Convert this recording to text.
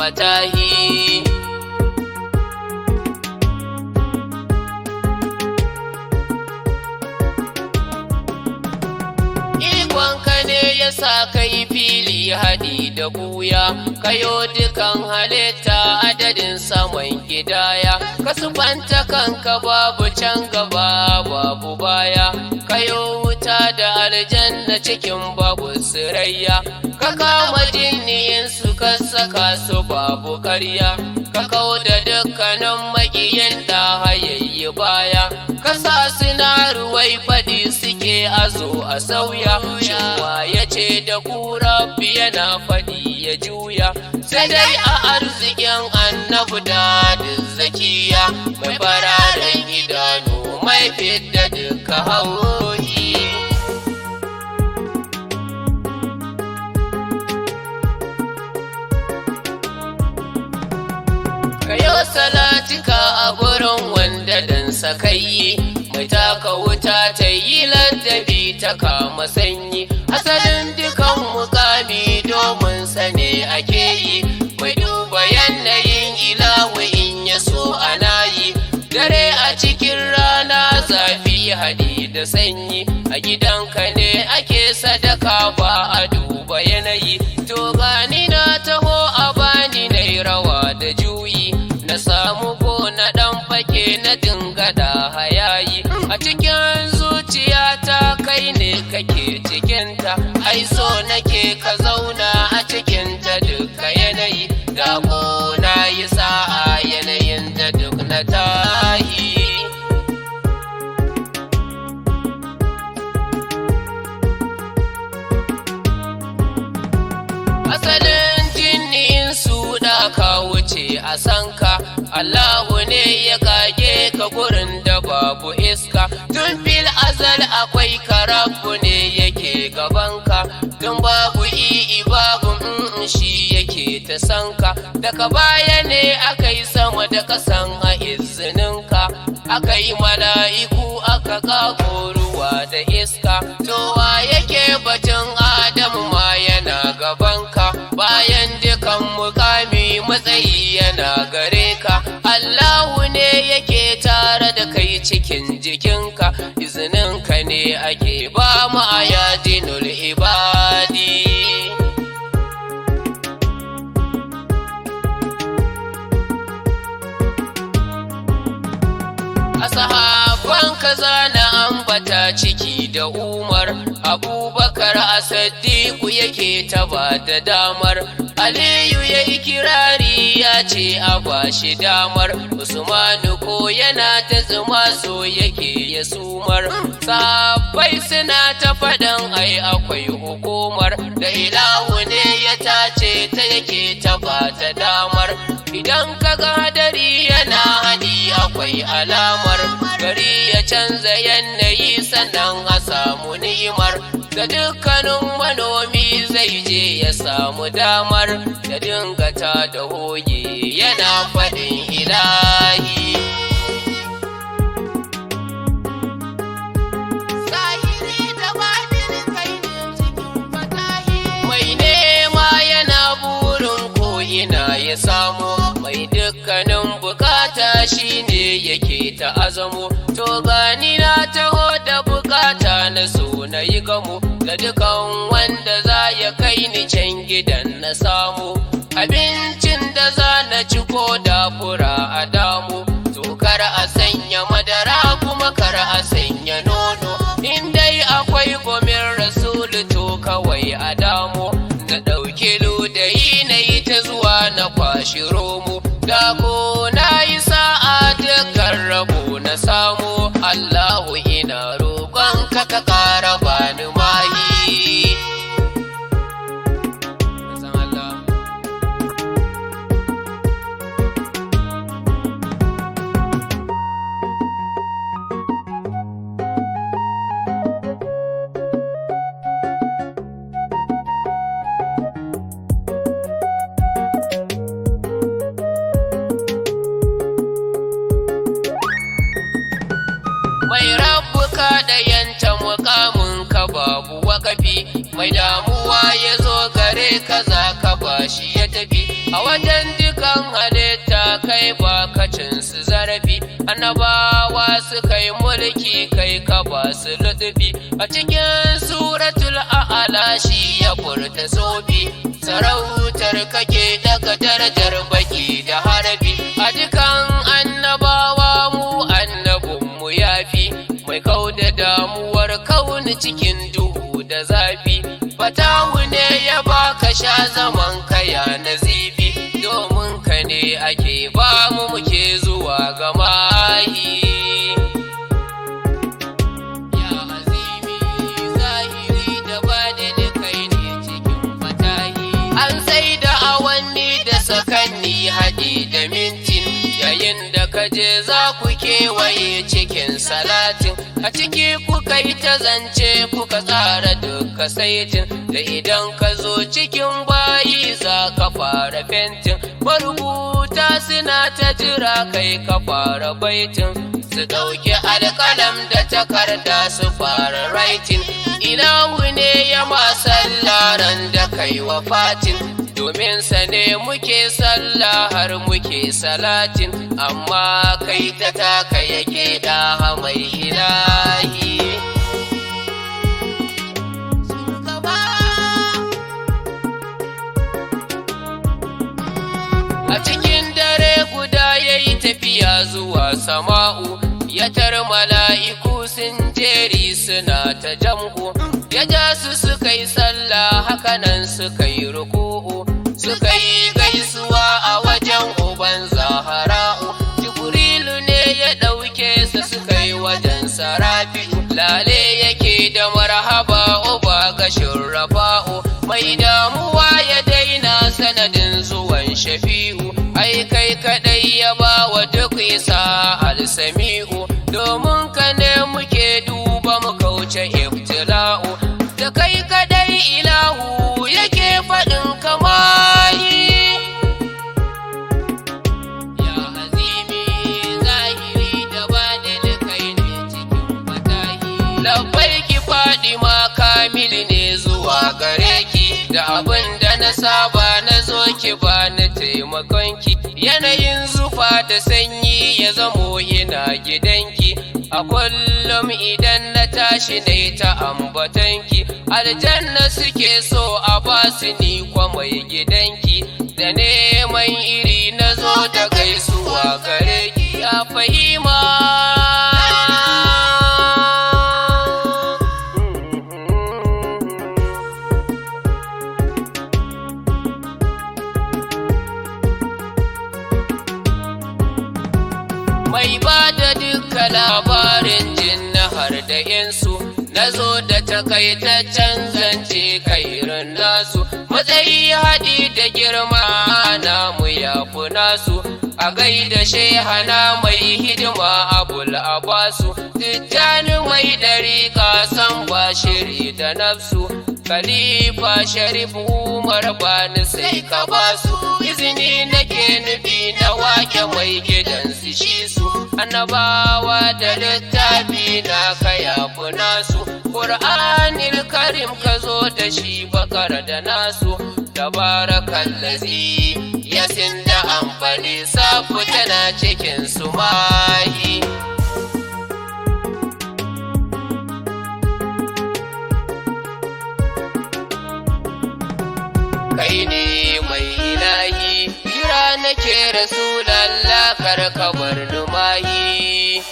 fatahi. Ikonka ne ya sa kai fili haɗi da buya, kayo dukan halitta adadin saman gidaya, ka sufanta kanka babu can gaba babu baya, kayo wuta da aljanna cikin babu sirayya, ka kama jinniyin su ka saka su babu karya, ka kau da dukkanin maƙiyin da hayayyi baya, ka sa suna ruwai faɗi suke a zo a sauya, shinwa ya ce da ku rabbi yana faɗi ya juya, sai dai a arzikin annabu da zakiya, mai fararen idanu mai fidda duka hauhi. Kayo salatika a gurin wanda dan sakai, mai taka wuta ta yi ladabi ta kama sanyi, asalin dukan mukami domin sane ake yi, mai duba yanayin ilahu in ya so ana yi, dare a cikin rana zafi haɗi da sanyi, a gidanka ne ake sadaka ba a duba yanayi, to gani na taho a bani nai rawa da juyi, na samu ko na ɗan fake na dinga da hayayi, a cikin zuciyata kai ne kake cikinta, ai so nake ka zauna a cikinta duka yanayi, da ko na yi sa'a yanayin da duk na tahi. Asalin jinnin su da ka wuce a sanka, Allahu ne ya kage ka gurin da babu iska, tun fil azal akwai karabu ne yake gabanka, tun babu babu shi yake ta sanka, daga baya ne aka yi sama da kasan a izininka, aka yi mala'iku aka kago ruwa da iska, towa yake batun Adamu ma yana gabanka, bayan dukan mukami matsayi yana gare ka, Allahu ne yake tare da kai cikin jikinka, izininka ne ake ba mu ayadinul ibadi. Sahaban kaza na ambata ciki da Umar, Abubakar As-Siddiq yake taba da damar, Aliyu ya yi kirari ya ce a bashi damar, Usmanu ko yana ta tsuma so yake ya sumar, sahabbai suna ta faɗan ai akwai hukumar, da ilahu ne ya tace ta yake taba ta damar, idan kaga hadari yana hadi akwai alamar, gari ya canza yanayi sannan a samu ni'imar, da dukkanin manomi zai je ya samu damar, da dinga ta da hoge yana faɗin ilahi. Mai nema yana burin ko ina ya samu, mai dukkanin bukata shine yake ta azamo, to gani na taho da bukata na so na yi gamo, da dukan wanda za ya kai ni can gidan na samu, abincin da za na ci ko da fura a damu, to kar a sanya madara kuma kar a sanya nono, in dai akwai gomin rasulu to kawai a damu, da ɗauki ludayi na yi ta zuwa na kwashi romo, da ko na yi sa'a dukkan rabo na samu, Allahu ina roƙon ka ka ƙara bani mahi. Mai rabbuka da yanta mukamin ka babu wakafi, mai damuwa ya zo gare ka za ka bashi ya tafi, a wajen dukan halitta kai ba ka cin su zarafi, annabawa su kai mulki kai ka ba su lutufi, a cikin suratul a'ala shi ya furta sofi, sarautar kake daga darajar baki da harbi, a dukan annabawa mu annabinmu yafi, mai kauda damuwar kauni cikin duhu da zafi, fatahu ne ya baka sha zaman kaya nazifi, domin ka ne ake ba mu muke zuwa ga mahi. Ya azimi zahiri da badini kai ne cikin fatahi, an sai da awanni da sakanni haɗi da mintin, yayin da kaje za ku kewaye cikin salatin, a ciki kuka yi ta zance kuka tsara duka saitin, da idan ka zo cikin bayi za ka fara fentin, marubuta suna ta jira kai ka fara baitin, su ɗauki alƙalam da takarda su fara writing, ilahu ne ya masallaran da kai wa fatin, domin sa ne muke sallah har muke salatin, amma kai ta taka yake da mai ilahi. A cikin dare guda ya yi tafiya zuwa sama'u, ya tar mala'iku sun jeri suna ta jam'u, ya ja su suka yi sallah hakanan suka yi ruku'u, suka yi gaisuwa a wajen uban zahara'u, jibrilu ne ya ɗauke su suka yi wajen sarafi'u, lale yake da marhaba uba ga shurrafa'u, mai damuwa ya daina sanadin zuwan shafi'u, ai kai kadai ya ba wa duk isa alsami'u, domin ka ne muke duba mu kauce ibtila'u, da kai kadai ilahu yake faɗin kamahi. Ya azimi zahiri da badini kai ne cikin fatahi, labbaiki Fadima Kamilu ne zuwa gare ki, da abin da na saba na zo ki bani taimakonki, yanayin zufa da sanyi ya zamo ina gidanki, a kullum idan na tashi ne ta ambatanki, aljanna suke so a basu ni kwa mai gidanki, da neman iri na zo da gaisuwa gare ki ya fahima. Mai ba da duka labarin jinna har da insu, na zo da takaitaccen zance kairin nasu, matsayi haɗi da girma namu ya fi nasu, a gaida shehana mai hidima abul abasu, tijjani mai ɗariƙa san ba shiri da nafsu, khalifa sharif umar bani sai ka basu, izini nake nufi na wake mai gidansu shi su, annabawa da littafi na kaya fi nasu, ƙur'anil karim ka zo da shi bakar da nasu, tabarakallazi yasin da amfani safu tana cikin su mahi. Kai ne mai ilahi, kira nake rasu